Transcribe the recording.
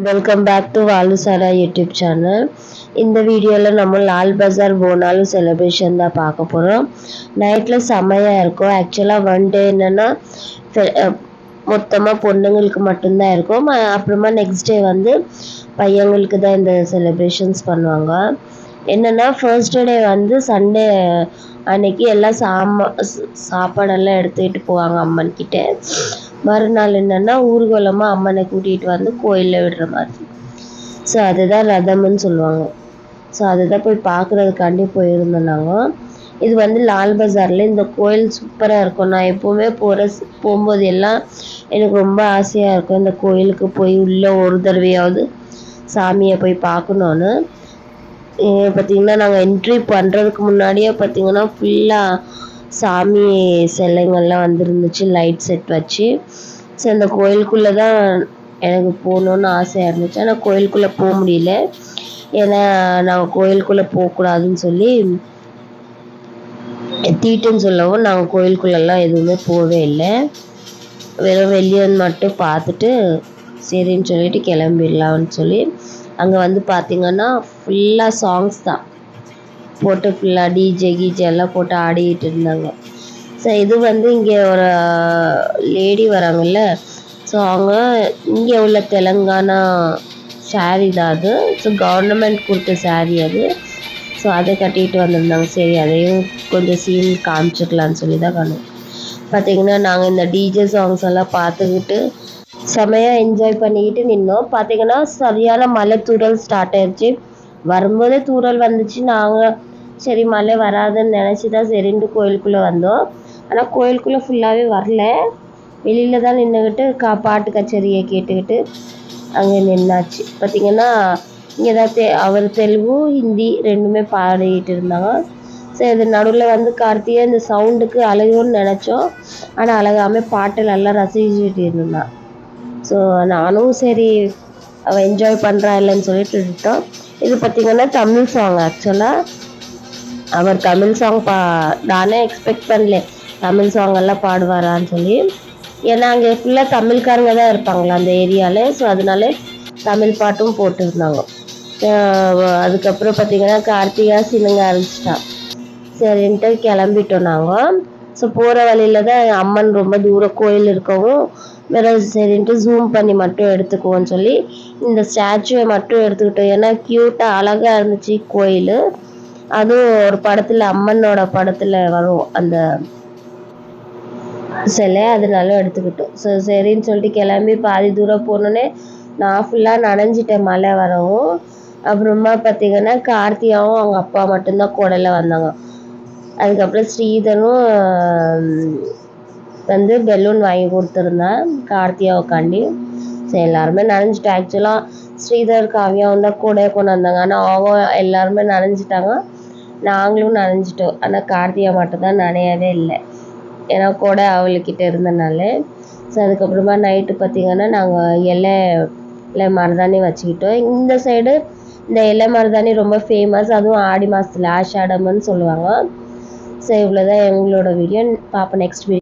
Welcome back to Valusara YouTube channel. இந்த வீடியோவில் நம்ம லால் பஜார் போனாலு செலிப்ரேஷன் தான் பார்க்க போகிறோம். நைட்டில் செம்மையாக இருக்கும். ஆக்சுவலாக ஒன் டே என்னென்னா மொத்தமாக பொண்ணுங்களுக்கு மட்டும்தான் இருக்கும். அப்புறமா நெக்ஸ்ட் டே வந்து பையங்களுக்கு தான் இந்த செலிப்ரேஷன்ஸ் பண்ணுவாங்க. என்னென்னா ஃபர்ஸ்ட் டே வந்து சண்டே அன்னைக்கு எல்லாம் சாப்பாடெல்லாம் எடுத்துக்கிட்டு போவாங்க அம்மன்கிட்ட. மறுநாள் என்னென்னா ஊர்வலமாக அம்மனை கூட்டிகிட்டு வந்து கோயிலில் விடுற மாதிரி. ஸோ அதுதான் ரதம்னு சொல்லுவாங்க. ஸோ அதுதான் போய் பார்க்குறதுக்காண்டி போயிருந்தோம் நாங்கள். இது வந்து லால் பஜாரில் இந்த கோயில் சூப்பராக இருக்கும். நான் எப்போவுமே போகும்போது எல்லாம் எனக்கு ரொம்ப ஆசையாக இருக்கும் இந்த கோயிலுக்கு போய் உள்ளே ஒரு தடவையாவது சாமியை போய் பார்க்கணுன்னு. பார்த்திங்கன்னா நாங்கள் என்ட்ரி பண்ணுறதுக்கு முன்னாடியே பார்த்திங்கன்னா ஃபுல்லாக சாமி சிலைங்கள்லாம் வந்துருந்துச்சு லைட் செட் வச்சு. ஸோ இந்த கோயிலுக்குள்ளே தான் எனக்கு போகணுன்னு ஆசையாக இருந்துச்சு. ஆனால் கோயிலுக்குள்ளே போக முடியல. ஏன்னா நாங்கள் கோயிலுக்குள்ளே போகக்கூடாதுன்னு சொல்லி தீட்டுன்னு சொல்லவும் நாங்கள் கோயிலுக்குள்ளெல்லாம் எதுவுமே போகவே இல்லை. வெறும் வெளியே மட்டும் பார்த்துட்டு சரின்னு சொல்லிட்டு கிளம்பிடலாம்னு சொல்லி அங்கே வந்து பார்த்திங்கன்னா ஃபுல்லாக சாங்ஸ் தான் போட்டு ஃபுல்லாக டிஜே எல்லாம் போட்டு ஆடிக்கிட்டு இருந்தாங்க. ஸோ இது வந்து இங்கே ஒரு லேடி வராங்கல்ல, ஸோ அவங்க இங்கே உள்ள தெலுங்கானா சாரீ தான் அது. ஸோ கவர்மெண்ட் கொடுத்த சாரீ அது. ஸோ அதை கட்டிகிட்டு வந்திருந்தாங்க. சரி அதையும் கொஞ்சம் சீன் காமிச்சிக்கலான்னு சொல்லி தான் காணும். பார்த்திங்கன்னா நாங்கள் இந்த டிஜே சாங்ஸ் எல்லாம் பார்த்துக்கிட்டு செமையாக என்ஜாய் பண்ணிக்கிட்டு நின்னோம். பார்த்திங்கன்னா சரியான மழை தூறல் ஸ்டார்ட் ஆயிடுச்சு. வரும்போதே தூறல் வந்துச்சு. நாங்கள் சரி மழை வராதுன்னு நினச்சி தான் சரின்ட்டு கோயிலுக்குள்ளே வந்தோம். ஆனால் கோயிலுக்குள்ளே ஃபுல்லாகவே வரல. வெளியில் தான் நின்றுக்கிட்டு பாட்டு கச்சேரியை கேட்டுக்கிட்டு அங்கே நின்னாச்சு. பார்த்திங்கன்னா இங்கே தான் அவர் தெலுங்கு ஹிந்தி ரெண்டுமே பாடிக்கிட்டு இருந்தாங்க. ஸோ இது நடுவில் வந்து கார்த்திகை இந்த சவுண்டுக்கு அழகுன்னு நினச்சோம். ஆனால் அழகாமல் பாட்டு நல்லா ரசிச்சுட்டு இருந்தான். ஸோ நானும் சரி அவள் என்ஜாய் பண்ணுறா இல்லைன்னு சொல்லிட்டு விட்டோம். இது பார்த்திங்கன்னா தமிழ் சாங். ஆக்சுவலாக அவர் தமிழ் சாங் நானே எக்ஸ்பெக்ட் பண்ணல தமிழ் சாங் எல்லாம் பாடுவாரான்னு சொல்லி. ஏன்னா அங்கே ஃபுல்லாக தமிழ்காரங்க தான் இருப்பாங்களா அந்த ஏரியாவில். ஸோ அதனால தமிழ் பாட்டும் போட்டுருந்தாங்க. அதுக்கப்புறம் பார்த்திங்கன்னா கார்த்திகா சினுங்க ஆரம்பிச்சிட்டான். சரின்ட்டு கிளம்பிட்டோம் நாங்கள். ஸோ போகிற வழியில் தான் அம்மன் ரொம்ப தூரம் கோயில் இருக்கவும் வேறு சரின்ட்டு ஜூம் பண்ணி மட்டும் எடுத்துக்குவோன்னு சொல்லி இந்த ஸ்டாச்சுவை மட்டும் எடுத்துக்கிட்டோம். ஏன்னா க்யூட்டாக அழகாக இருந்துச்சு கோயில். அதுவும் ஒரு படத்தில் அம்மனோட படத்தில் வரும் அந்த சிலை, அதனால எடுத்துக்கிட்டோம். ஸோ சரின்னு சொல்லிட்டு கிளம்பி பாதி தூரம் போனோன்னே நான் ஃபுல்லாக நனைஞ்சிட்டேன் மழை வரவும். அப்புறமா பார்த்திங்கன்னா கார்த்தியாவும் அவங்க அப்பா மட்டும்தான் கூடையில் வந்தாங்க. அதுக்கப்புறம் ஸ்ரீதரும் வந்து பெலூன் வாங்கி கொடுத்துருந்தேன் கார்த்தியாவுக்காண்டி. ஸோ எல்லாருமே நனைஞ்சிட்டோம். ஆக்சுவலாக ஸ்ரீதர் காவியாவும் தான் கூட கொண்டு வந்தாங்க. ஆனால் அவங்க எல்லாருமே நனைஞ்சிட்டாங்க, நாங்களும் நனைஞ்சிட்டோம். ஆனால் கார்த்தியா மட்டும்தான் நனையவே இல்லை, ஏன்னா கூட அவளுக்கிட்ட இருந்தனால. ஸோ அதுக்கப்புறமா நைட்டு பார்த்திங்கன்னா நாங்கள் இலை மருதாணி வச்சுக்கிட்டோம். இந்த சைடு இந்த இலை மருதாணி ரொம்ப ஃபேமஸ். அதுவும் ஆடி மாதத்தில் ஆஷாடம்னு சொல்லுவாங்க. ஸோ இவ்வளோதான் எங்களோட வீடியோ. பார்ப்போம் நெக்ஸ்ட் வீடியோ.